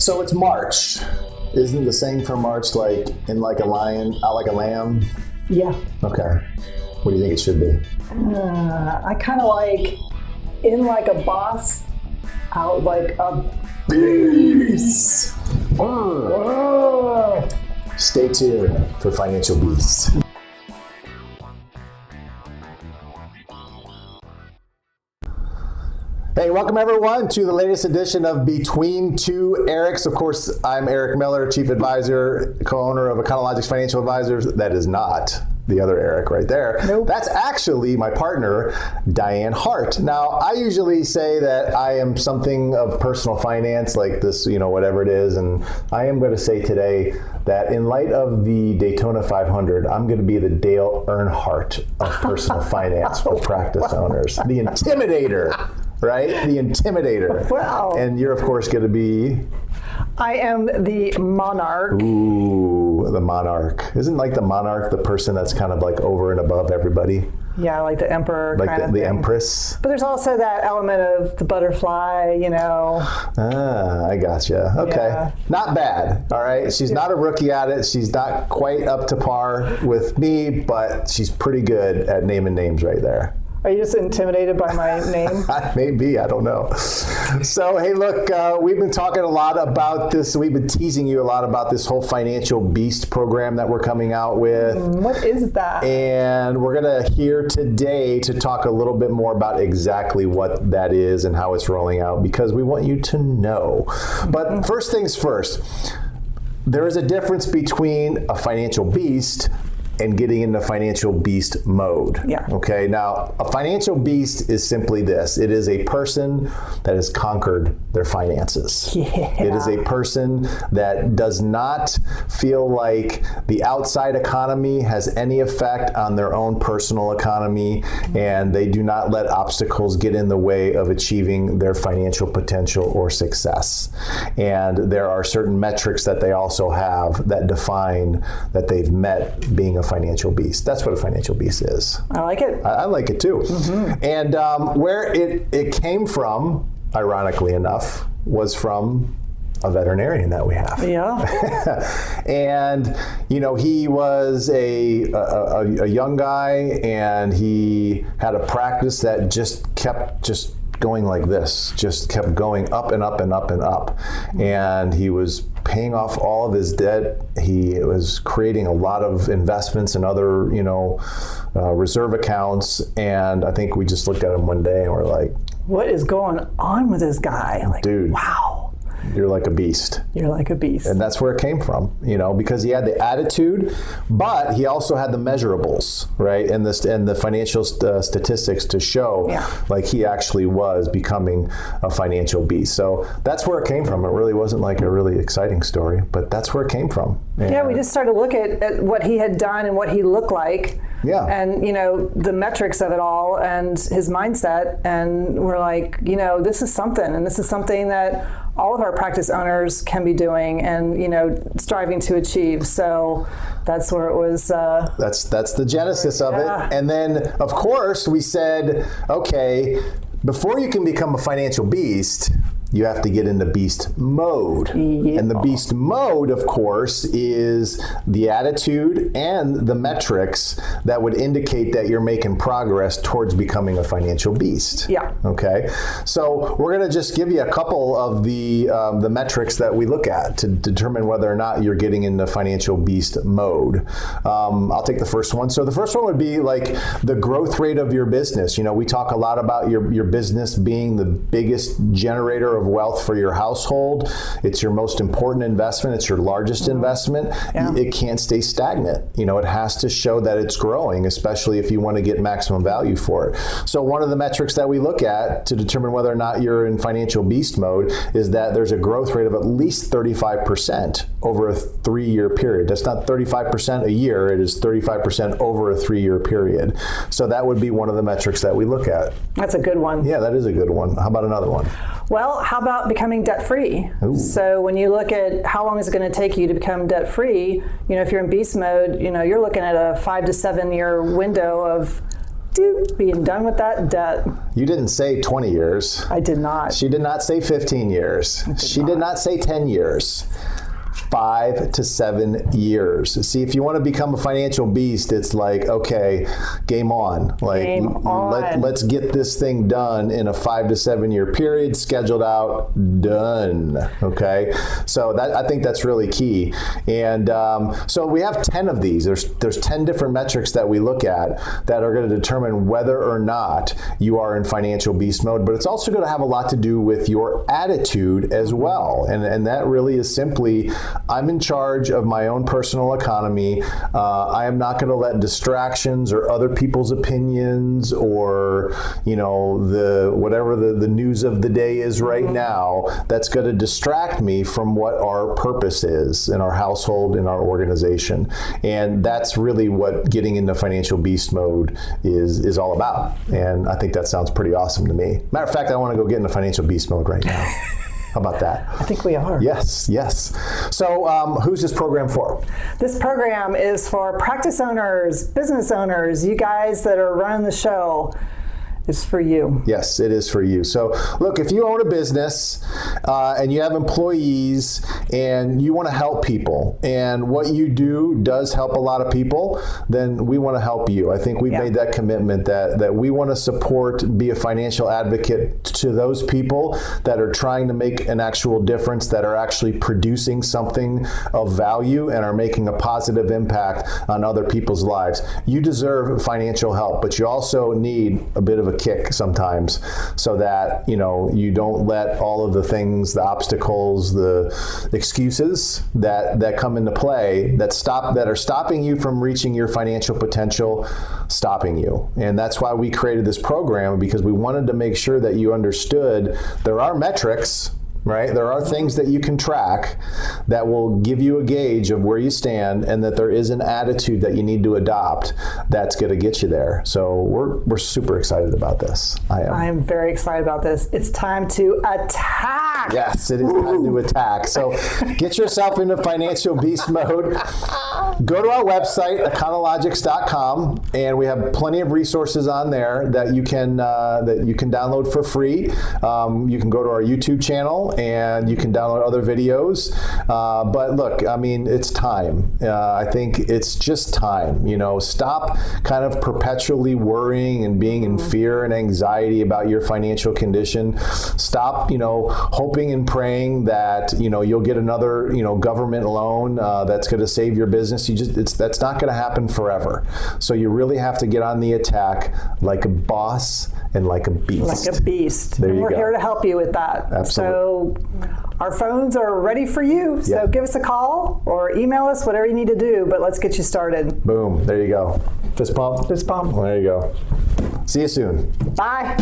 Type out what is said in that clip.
So it's March. Isn't the saying for March like in like a lion, out like a lamb? Yeah. Okay. What do you think it should be? I kind of like in like a boss, out like a beast. Stay tuned for Financial Beasts. Hey, welcome everyone to the latest edition of Between Two Erics. Of course, I'm Eric Miller, Chief Advisor, co-owner of Econologics Financial Advisors. That is not the other Eric right there. Nope. That's actually my partner, Diane Hart. Now, I usually say that I am something of personal finance, like this, whatever it is. And I am going to say today that in light of the Daytona 500, I'm going to be the Dale Earnhardt of personal finance for practice owners. The Intimidator. Right? The Intimidator. Wow. And you're, of course, going to be? I am the Monarch. Ooh, the Monarch. Isn't like the Monarch the person that's kind of like over and above everybody? Yeah, like the Emperor like kind of thing. The Empress. But there's also that element of the butterfly, Ah, I gotcha. Okay. Yeah. Not bad. All right. She's not a rookie at it. She's not quite up to par with me, but she's pretty good at naming names right there. Are you just intimidated by my name? Maybe, I don't know. So, hey, look, we've been talking a lot about this. We've been teasing you a lot about this whole Financial Beast program that we're coming out with. What is that? And we're going to hear today to talk a little bit more about exactly what that is and how it's rolling out, because we want you to know. But first things first, there is a difference between a financial beast and getting into financial beast mode. Yeah. Okay. Now, a financial beast is simply this. It is a person that has conquered their finances. Yeah. It is a person that does not feel like the outside economy has any effect on their own personal economy, and they do not let obstacles get in the way of achieving their financial potential or success. And there are certain metrics that they also have that define that they've met being a financial beast. That's what a financial beast is. I like it. I like it too. Mm-hmm. And where it came from, ironically enough, was from a veterinarian that we have. Yeah. And he was a young guy, and he had a practice that just kept going like this, just kept going up and up and up and up. And he was paying off all of his debt. He was creating a lot of investments and other, reserve accounts. And I think we just looked at him one day and we're like, what is going on with this guy? Like, dude, wow. You're like a beast. You're like a beast. And that's where it came from, because he had the attitude, but he also had the measurables, right? And the financial statistics to show like he actually was becoming a financial beast. So that's where it came from. It really wasn't like a really exciting story, but that's where it came from. And we just started to look at what he had done and what he looked like. Yeah. And, the metrics of it all and his mindset. And we're like, this is something. And this is something that all of our practice owners can be doing and, striving to achieve. So that's where it was. That's the genesis of it. And then, of course, we said, okay, before you can become a financial beast, you have to get into beast mode. Yeah. And the beast mode, of course, is the attitude and the metrics that would indicate that you're making progress towards becoming a financial beast. Yeah. Okay. So we're going to just give you a couple of the metrics that we look at to determine whether or not you're getting into financial beast mode. I'll take the first one. So the first one would be like the growth rate of your business. We talk a lot about your business being the biggest generator of wealth for your household. It's your most important investment. It's your largest investment. Yeah. It can't stay stagnant. It has to show that it's growing, especially if you want to get maximum value for it. So one of the metrics that we look at to determine whether or not you're in financial beast mode is that there's a growth rate of at least 35% over a 3-year period. That's not 35% a year. It is 35% over a 3-year period. So that would be one of the metrics that we look at. That's a good one. Yeah, that is a good one. How about another one? Well, how about becoming debt-free? Ooh. So when you look at how long is it going to take you to become debt-free, if you're in beast mode, you're looking at a 5 to 7 year window of being done with that debt. You didn't say 20 years. I did not. She did not say 15 years. She did not say 10 years. 5 to 7 years. See, if you want to become a financial beast, it's like, okay, game on. Like, game on. Let's get this thing done in a 5 to 7 year period, scheduled out, done. Okay, so I think that's really key. And so we have 10 of these. There's 10 different metrics that we look at that are going to determine whether or not you are in financial beast mode. But it's also going to have a lot to do with your attitude as well. And that really is simply, I'm in charge of my own personal economy. I am not going to let distractions or other people's opinions or, whatever the news of the day is right now, that's going to distract me from what our purpose is in our household, in our organization. And that's really what getting into financial beast mode is all about. And I think that sounds pretty awesome to me. Matter of fact, I want to go get into financial beast mode right now. How about that? I think we are. Yes. So who's this program for? This program is for practice owners, business owners, you guys that are running the show. It's for you. Yes, it is for you. So look, if you own a business and you have employees and you want to help people and what you do does help a lot of people, then we want to help you. I think we've made that commitment that we want to support, be a financial advocate to those people that are trying to make an actual difference, that are actually producing something of value and are making a positive impact on other people's lives. You deserve financial help, but you also need a bit of a kick sometimes so that you don't let all of the things, the obstacles, the excuses that come into play that are stopping you from reaching your financial potential, stopping you. And that's why we created this program, because we wanted to make sure that you understood there are metrics, right? There are things that you can track that will give you a gauge of where you stand, and that there is an attitude that you need to adopt that's going to get you there. So we're super excited about this. I am very excited about this. It's time to attack. Yes, it is time to attack. So get yourself into financial beast mode. Go to our website, Econologics.com, and we have plenty of resources on there that you can download for free. You can go to our YouTube channel and you can download other videos. But look, I mean, it's time. I think it's just time. Stop kind of perpetually worrying and being in fear and anxiety about your financial condition. Stop, hoping and praying that, you'll get another, government loan that's going to save your business. That's not going to happen forever. So you really have to get on the attack like a boss and like a beast. Like a beast. There you go. We're here to help you with that. Absolutely. So our phones are ready for you. So give us a call or email us, whatever you need to do, but let's get you started. Boom. There you go. Fist pump. Fist pump. There you go. See you soon. Bye.